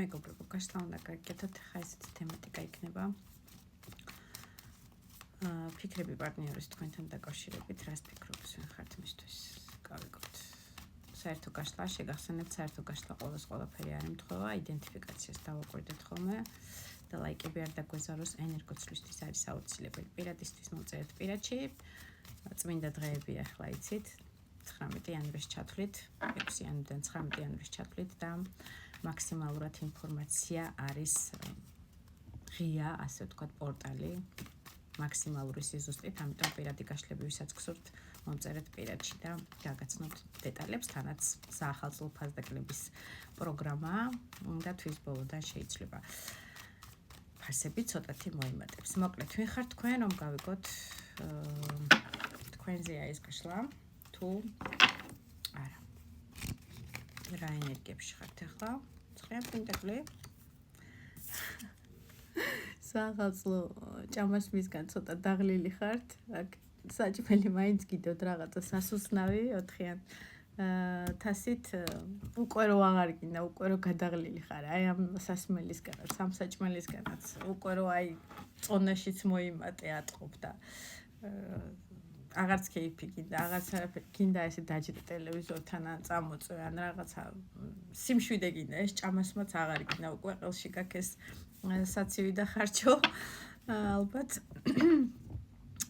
მეგობრებო, გასვლა უნდა გაიგეთოთ, ხა ესეთი თემატიკა იქნება. ფიქრები პარტნიორის თქვენთან დაკავშირებით, რას ფიქრობთ, ვინ ხართ მისთვის? გავიგოთ. საერთო გასვლა, შეგახსენებთ, საერთო გასვლა ყველაფერი არ ემთხვევა, იდენტიფიკაციას დავაკვირდეთ ხოლმე და ლაიკები არ დაგვეზაროს, ენერგოცვლისთვის არის აუცილებელი. პირადისთვის მოწერეთ პირადში, წმინდა დღეები ახლა იცით, 19 იანვრის ჩათვლით, 6 იანვრიდან 19 იანვრის ჩათვლით და მაქსიმალურად ინფორმაცია არის ღია, ასე ვთქვათ, პორტალი, მაქსიმალური სიზუსტით, ამიტომ პირადი გაშლები ვისაც გსურთ, მომწერეთ პირადში და გაგაცნობთ დეტალებს, თანაც საახალწლო ფასდაკლების პროგრამა და თვის ბოლოდან შეიძლება ფასები ცოტათი მოიმატებს. მოკლედ, ვინ ხართ თქვენ, რომ გავიგოთ თქვენზეა ეს გაშლა, თუ არა. რა ენერგიებში ხართ ახლა? ცხრიან პენტაკლი. საახალწლო ჭამას მისგან ცოტა დაღლილი ხართ, აქ საჭმელი მაინც გიდევთ რაღაცა სასუსნავი 4-იან თასით უკვე რო აღარ გინდა, უკვე რო გადაღლილი ხარ, აი ამ სასმელისგანაც, ამ საჭმელისგანაც, უკვე რო აი წონაშიც მოიმატე ატყობ და აღარც კეიფი გინდა, აღარც არაფერი გინდა ესე დაჯდე ტელევიზორთან ან წამოწვე ან რაღაცა სიმშვიდე გინდა, ეს ჭამასმაც აღარ გინდა, უკვე ყელში გაქვს ეს საცივი და ხარჩო, ალბათ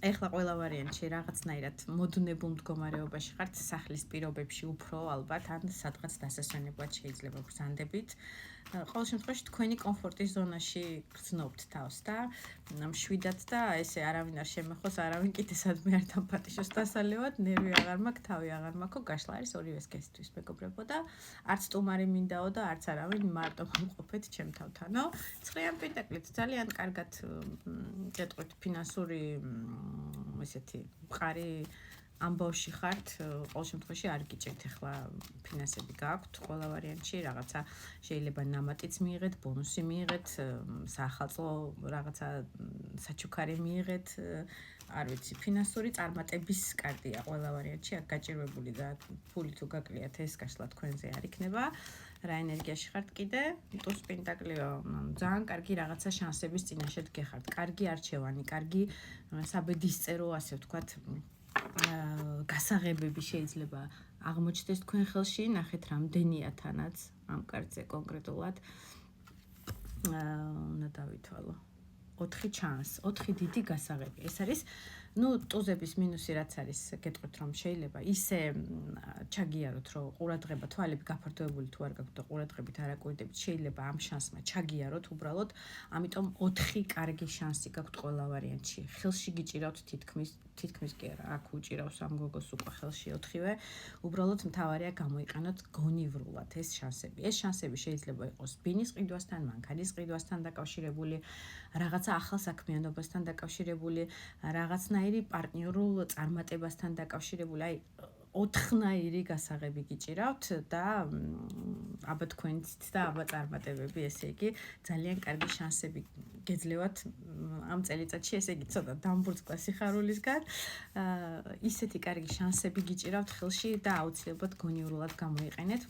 ეხლა ყველა ვარიანტში რაღაცნაირად მოდუნებულ მდგომარეობაში ხართ, სახლის პირობებში უფრო ალბათ ან სადღაც დასასვენებლად შეიძლება ბრძანდებით. ყოველ შემთხვევაში თქვენი კომფორტის ზონაში გრძნობთ თავს და მშვიდად და ესე არავინ არ შემეხოს, არავინ კიდე სადმე არ დამპატიშოს დასალევად, ნერვი აღარ მაქვს, თავი აღარ მაქვს, გაშლა არის ორივე სქესისთვის, მეგობრებო და არც სტუმარი მინდაო და არც არავინ მარტო მომყოფეთ ჩემ თავთანო. 9-იან პენტაკლით ძალიან კარგად გეტყვით ფინანსური ესეთი მყარი ამბავში ხართ, ყოველ შემთხვევაში არ გიჭირთ ახლა ფინანსები გაქვთ, ყველა ვარიანტში რაღაცა შეიძლება ნამატიც მიიღეთ, ბონუსი მიიღეთ, საახალწლო რაღაცა საჩუქარი მიიღეთ, არ ვიცი, ფინანსური წარმატების კარტია ყველა ვარიანტში, აქ გაჭირვებული და ფული თუ გაკლიათ ეს გაშლა თქვენზე არ იქნება. რა ენერგიაში ხართ კიდე? ტუს პენტაკლიო, ძალიან კარგი რაღაცა შანსების წინაშე გეხართ, კარგი არჩევანი, კარგი საბედისწერო, ასე ვთქვათ, გასაღებები შეიძლება აღმოჩნდეს თქვენ ხელში, ნახეთ რამდენია თანაც ამ კარტზე კონკრეტულად. უნდა დავითვალო. 4 ჩანს, 4 დიდი გასაღები. ეს არის, ტუზების მინუსი რაც არის, გეტყვით რომ შეიძლება ისე ჩაგიაროთ, რომ ყურადღება, თვალები გაფართოებული თუ არ გაქვთ და ყურადღებით არ აკვირდებით, შეიძლება ამ შანსმა ჩაგიაროთ უბრალოდ, ამიტომ 4 კარგი შანსი გაქვთ ყველა ვარიანტში. ხელში გიჭირავთ თითქმის კი არა, აქ უჭირავს ამ გოგოს უკვე ხელში 4-ვე. უბრალოდ მთავარია გამოიყენოთ გონივრულად ეს შანსები. ეს შანსები შეიძლება იყოს ბინის ყიდვასთან, მანქანის ყიდვასთან დაკავშირებული, რაღაცა ახალ საქმიანობასთან დაკავშირებული, რაღაცნაირი პარტნიორულ წარმატებასთან დაკავშირებული, აი 4-ნაირი გასაღები გიჭირავთ და აბა თქვენით და აბა წარმატებები, ესე იგი ძალიან კარგი შანსები გეძლევათ ამ წელიწადში, ესე იგი ცოტა დამბურძგლა სიხარულისგან, ისეთი კარგი შანსები გიჭირავთ ხელში და აუცილებლად გონივრულად გამოიყენეთ,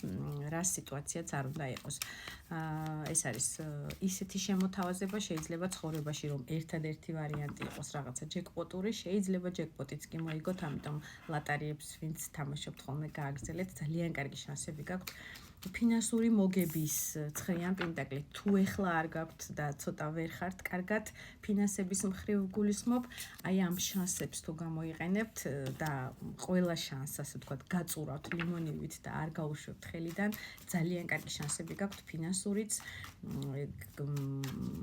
რა სიტუაციაც არ უნდა იყოს. ეს არის ისეთი შემოთავაზება, შეიძლება ცხოვრებაში რომ ერთადერთი ვარიანტი იყოს რაღაცა ჯეკპოტური, შეიძლება ჯეკპოტიც კი მოიგოთ, ამიტომ ლატარიებს ვინც თამაშობთ ხოლმე გააგრძელეთ, ძალიან კარგი შანსები გაქვთ. ფინანსური მოგების 9-იან პენტაკლით, თუ ეხლა არ გაქვთ და ცოტა ვერ ხართ კარგად ფინანსების მხრივ გულისხმობ, აი ამ შანსებს თუ გამოიყენებთ და ყველა შანსს, ასე ვთქვათ, გაწურავთ ლიმონივით და არ გაუშვებთ ხელიდან, ძალიან კარგი შანსები გაქვთ ფინანსურიც,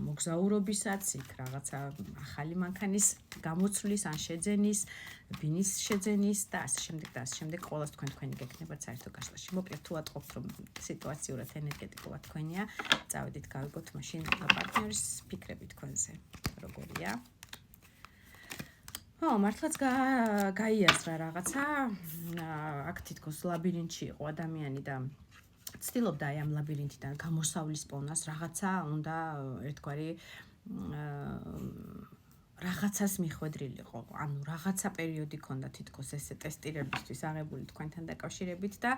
მოგზაურობისაც, იქ რაღაცა ახალი მანქანის გამოცვლის ან შეძენის, ბინის შეძენის და ასე შემდეგ და ასე შემდეგ, ყოველას თქვენი გეკნებათ საერთო გაშლაში. მოკლედ თუ ატყობთ რომ სიტუაციურად ენერგეტიკულად თქვენია, წავედით გავიგოთ მაშინ პარტნიორის ფიქრები თქვენზე როგორია. მართლაც გაიაზრა რაღაცა, აქ თითქოს ლაბირინთში იყო ადამიანი და ცდილობდა აი ამ ლაბირინთიდან გამოსავლის პოვნას, რაღაცა უნდა ერთგვარი რაღაცას მიხვედრილიყო, ანუ რაღაცა პერიოდი ქონდა თითქოს ესე ტესტირებისთვის აღებული თქვენთან დაკავშირებით და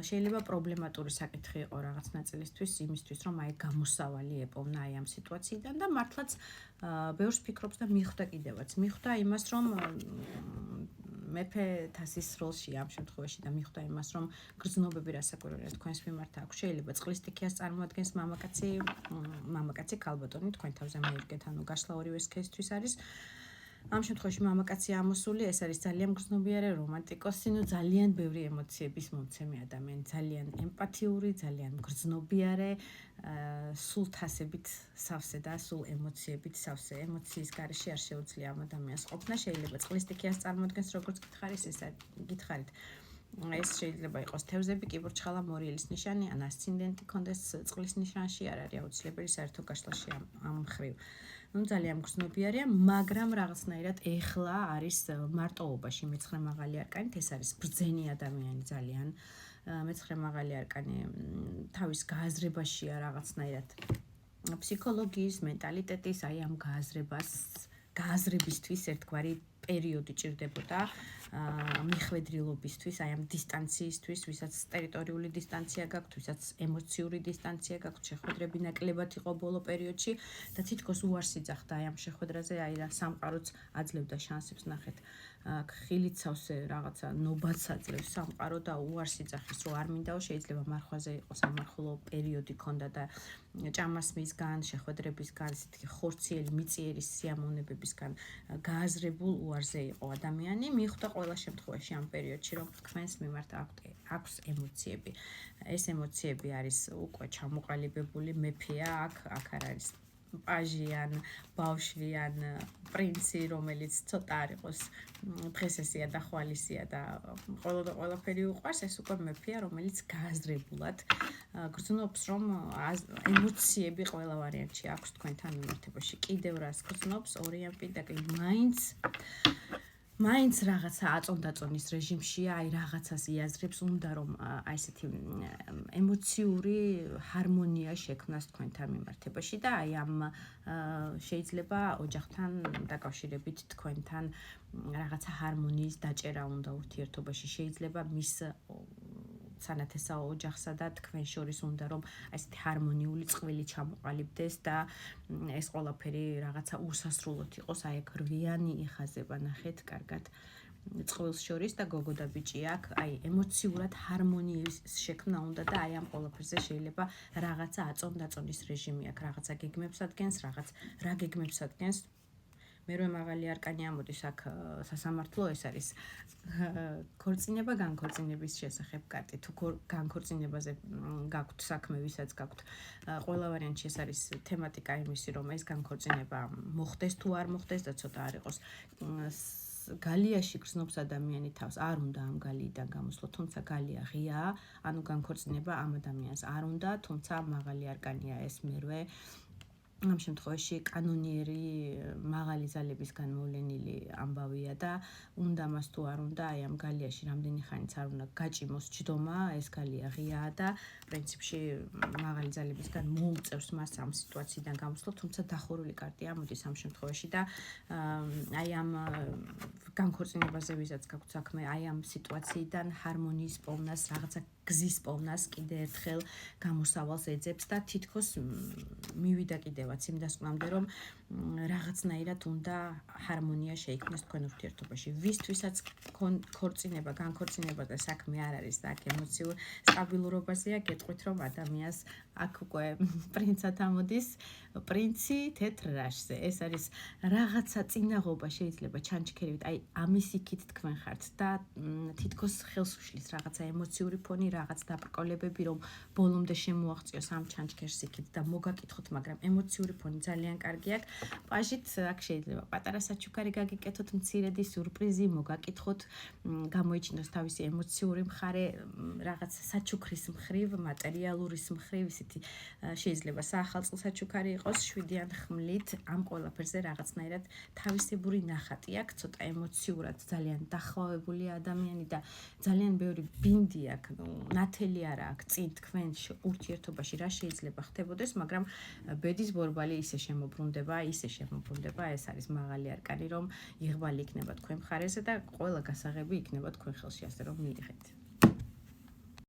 შეიძლება პრობლემატური საკითხი იყო რაღაც ნაწილისთვის იმისთვის, რომ აი გამოსავალი ეპოვნა აი ამ სიტუაციიდან და მართლაც ბევრს ფიქრობს და მიხვდა კიდევაც. მიხვდა იმას, რომ მეფე თასის როლში ამ შემთხვევაში და მიხვდა იმას, რომ გრძნობები რასაკვირველია თქვენს მიმართ აქვს. შეიძლება წყლის სტიქიას წარმოადგენს მამაკაცი ქალბატონი თქვენ თავზე მეირგეთ, ანუ გაშლა ორივე სქესისთვის არის. ამ შემთხვევაში მამაკაცი ამოსული, ეს არის ძალიან გრძნობიარე, რომანტიკოსი, ძალიან ბევრი ემოციების მომცემი ადამიანი, ძალიან ემპათიური, ძალიან გრძნობიარე, სულ თასებით სავსე და სულ ემოციებით სავსე. ემოციის გარეშე არ შეუძლია ამ ადამიანს ყოფნა, შეიძლება წყლის სტიქიას წარმოადგენს, როგორც გითხარით. ეს შეიძლება იყოს თევზები, კიბორჩხალა, მორიელის ნიშანი, ან ასცენდენტი კონდეს წყლის ნიშანში, არ არის აუცილებელი საერთო გაშლაში ამ მხრივ. ძალიან გრძნობიარია, მაგრამ რაღაცნაირად ეხლა არის მარტოობაში მეცხრე მაღალი არკანით, ეს არის ბრძენი ადამიანი ძალიან. მეცხრე მაღალი არკანი თავის გააზრებაშია რაღაცნაირად ფსიქოლოგიის, მენტალიტეტის, აი ამ გააზრებისთვის ერთგვარი პერიოდი ჭირდებოდა მიხვედრილობისთვის, აი ამ დისტანციისთვის, ვისაც ტერიტორიული დისტანცია გაქვთ, ვისაც ემოციური დისტანცია გაქვთ, შეხვედრები ნაკლებად იყო ბოლო პერიოდში და თითქოს უარს იძახდა აი ამ შეხვედრაზე, აი რა სამყაროც აძლევდა შანსებს ნახეთ. ხილით სავსე რაღაცა ნობაც აძლევს სამყარო და უარს იძახის, რომ არ მინდაო, შეიძლება მარხვაზე იყოს ამარხულო პერიოდი ქონდა და ჭამას მისგან, შეხვედრებისგან, ისეთი ხორციელი მიწიერი სიამოვნებებისგან გააზრებულ უარზე იყო ადამიანი. მიხვდა ყველა შემთხვევაში ამ პერიოდში, რომ თქვენს მიმართ აქვს ემოციები. ეს ემოციები არის უკვე ჩამოყალიბებული, მეფეა, აქ არ არის პაჟიან, ბავშვიან, პრინცი, რომელიც ცოტა არ იყოს დღესესია და ხვალისია და ყველაფერი უყვარს, ეს უკვე მეფეა, რომელიც გააზრებულად გრძნობს, რომ ემოციები ყველა ვარიანტში აქვს თქვენთან მიმართებაში. კიდევ რას გრძნობს, ორიენტირდა მაინც რაღაცა აწონდაწონის რეჟიმშია, აი რაღაცას იაზრებს, უნდა რომ აი ესეთი ემოციური ჰარმონია შექმნას თქვენთან მიმართებაში და აი ამ შეიძლება ოჯახთან დაკავშირებით თქვენთან რაღაცა ჰარმონიის დაჭერა უნდა ურთიერთობაში, შეიძლება მის სანათესაო ოჯახსა და თქვენ შორის უნდა რომ ესეთი ჰარმონიული წყვილი ჩამოყალიბდეს და ეს ყველაფერი რაღაცა უსასრულოდ იყოს, აი აქ რვიანი იხაზება, ნახეთ, კარგად წყვილს შორის და გოგო და ბიჭი აქ, აი ემოციურად ჰარმონიის შექმნა უნდა და აი ამ ყველაფერზე შეიძლება რაღაცა აწონდაწონის რეჟიმი აქ, რაღაცა გეგმებს ადგენს, რა გეგმებს ადგენს. მერვე მაღალი არკანი ამოდის აქ სასამართლო, ეს არის ქორწინება, განქორწინების შესახებ კარტი. თუ განქორწინებაზე გაქვთ საქმე, ვისაც გაქვთ ყველა ვარიანტში ეს არის თემატიკა იმისი, რომ ეს განქორწინება მოხდეს თუ არ მოხდეს და ცოტა არ იყოს გალიაში გრძნობს ადამიანი თავს, არ უნდა ამ გალიიდან გამოსვლა, თუმცა გალია ღიაა, ანუ განქორწინება ამ ადამიანს არ უნდა, თუმცა მაღალი არკანია ეს მერვე. ამ შემთხვევაში კანონიერი მაღალი ძალებისგან მოვლენილი ამბავია და უნდა მას თუ არ უნდა, აი ამ გალიაში რამდენი ხანიც არ უნდა გაჭიმოს ჯდომა, ეს გალია ღიაა და პრინციპში მაღალი ძალებისგან მოუწევს მას ამ სიტუაციიდან გამოსვლა, თუმცა დახურული კარტია ამოდის ამ შემთხვევაში და აი ამ განქორწინებაზე ვისაც გაქვთ საქმე, აი ამ სიტუაციიდან ჰარმონიის პოვნას, რაღაცა გზის პოვნას კიდე ერთხელ გამოსავალს ეძებს და თითქოს მივიდა კიდევაც იმ დასკვნამდე, რომ რაღაცნაირად უნდა ჰარმონია შეიქმნას თქვენ ურთიერთობაში. ვისთვისაც ქორწინება, განქორწინება და საქმე არ არის და აქ ემოციურ სტაბილურობაზეა, გეტყვით, რომ ადამიანს აქ უკვე პრინცად ამოდის, პრინცი თეთრ რაშზე. ეს არის რაღაცა წინაღობა შეიძლება ჩანჩქერივით, აი ამის იქით თქვენ ხართ და თითქოს ხელს უშლის რაღაცა ემოციური ფონი, რაღაც დაბრკოლებები, რომ ბოლომდე შემოაღწიოს ამ ჩანჩქერს იქით და მოგაკითხოთ, მაგრამ ემოციური ფონი ძალიან კარგი აქვს. პაჟით აქ შეიძლება პატარა საჩუქარი გაგიკეთოთ, მცირედი სურპრიზი, მოგაკითხოთ, გამოიჩინოს თავისი ემოციური მხარე, რაღაც საჩუქრის მხრივ, მატერიალურის მხრივ, ისეთი შეიძლება საახალწლო საჩუქარი იყოს 7-იან ხმლით, ამ ყველაფერზე რაღაცნაირად თავისებური ნახატი აქვს, ცოტა ემოციურად ძალიან დახვავებული ადამიანი და ძალიან ბევრი ბინდი აქვს, ნათელი არა აქვს წინ თქვენ ურთიერთობაში რა შეიძლება ხდებოდეს, მაგრამ ბედის ბორბალი ისე შემოbrunდება, ეს არის მაღალი არკანი, რომ იღბალი იქნება თქვენ მხარეზე და ყველა გასაღები იქნება თქვენ ხელში, ასე რომ მიიღეთ.